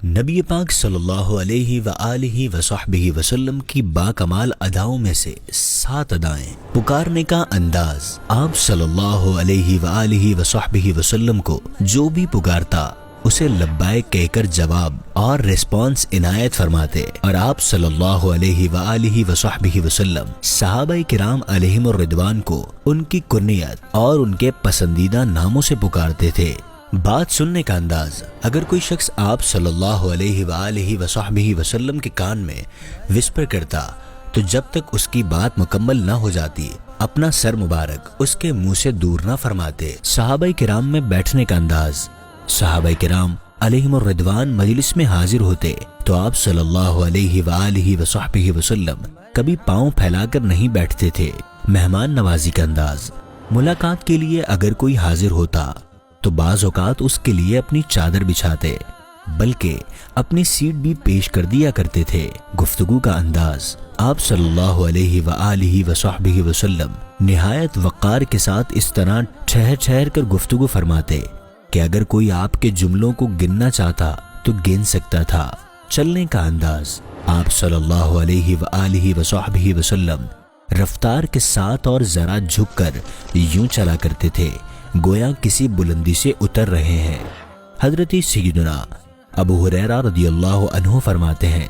نبی پاک صلی اللہ علیہ وآلہ وصحبہ وسلم کی باکمال اداؤں میں سے 7 ادائیں۔ پکارنے کا انداز، آپ صلی اللہ علیہ وآلہ وصحبہ وسلم کو جو بھی پکارتا اسے لبیک کہہ کر جواب اور ریسپانس عنایت فرماتے، اور آپ صلی اللہ علیہ وآلہ وصحبہ وسلم صحابہ کرام علیہم الرضوان کو ان کی کنیت اور ان کے پسندیدہ ناموں سے پکارتے تھے۔ بات سننے کا انداز، اگر کوئی شخص آپ صلی اللہ علیہ وآلہ وصحبہ وسلم کے کان میں وسپر کرتا تو جب تک اس کی بات مکمل نہ ہو جاتی اپنا سر مبارک اس کے منہ سے دور نہ فرماتے۔ صحابہ کرام میں بیٹھنے کا انداز، صحابہ کرام علیہم الرضوان مجلس میں حاضر ہوتے تو آپ صلی اللہ علیہ وآلہ وصحبہ وسلم کبھی پاؤں پھیلا کر نہیں بیٹھتے تھے۔ مہمان نوازی کا انداز، ملاقات کے لیے اگر کوئی حاضر ہوتا تو بعض اوقات اس کے لیے اپنی چادر بچھاتے بلکہ اپنی سیٹ بھی پیش کر دیا کرتے تھے۔ گفتگو کا انداز، آپ صلی اللہ علیہ وآلہ وصحبہ وسلم نہایت وقار کے ساتھ اس طرح ٹھہر کر گفتگو فرماتے کہ اگر کوئی آپ کے جملوں کو گننا چاہتا تو گن سکتا تھا۔ چلنے کا انداز، آپ صلی اللہ علیہ وآلہ وصحبہ وسلم رفتار کے ساتھ اور ذرا جھک کر یوں چلا کرتے تھے گویا کسی بلندی سے اتر رہے ہیں۔ حضرت سیدنا ابو ہریرہ رضی اللہ عنہ فرماتے ہیں،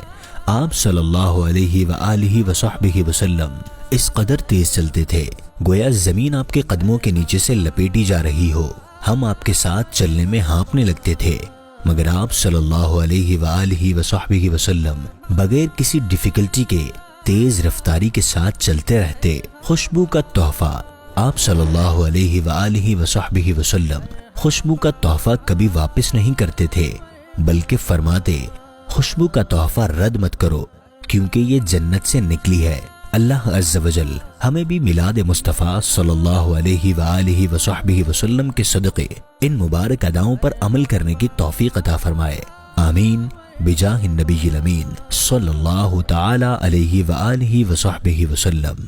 آپ صلی اللہ علیہ وآلہ وصحبہ وسلم اس قدر تیز چلتے تھے گویا زمین آپ کے قدموں کے نیچے سے لپیٹی جا رہی ہو۔ ہم آپ کے ساتھ چلنے میں ہانپنے لگتے تھے مگر آپ صلی اللہ علیہ وآلہ وصحبہ وسلم بغیر کسی ڈیفیکلٹی کے تیز رفتاری کے ساتھ چلتے رہتے۔ خوشبو کا تحفہ، آپ صلی اللہ علیہ وآلہ وصحبہ وسلم خوشبو کا تحفہ کبھی واپس نہیں کرتے تھے بلکہ فرماتے خوشبو کا تحفہ رد مت کرو کیونکہ یہ جنت سے نکلی ہے۔ اللہ عز و جل ہمیں بھی میلاد مصطفیٰ صلی اللہ علیہ وآلہ وصحبہ وسلم کے صدقے ان مبارک اداؤں پر عمل کرنے کی توفیق عطا فرمائے، آمین بجاہ النبی الامین صلی اللہ تعالی علیہ وآلہ وصحبہ وسلم۔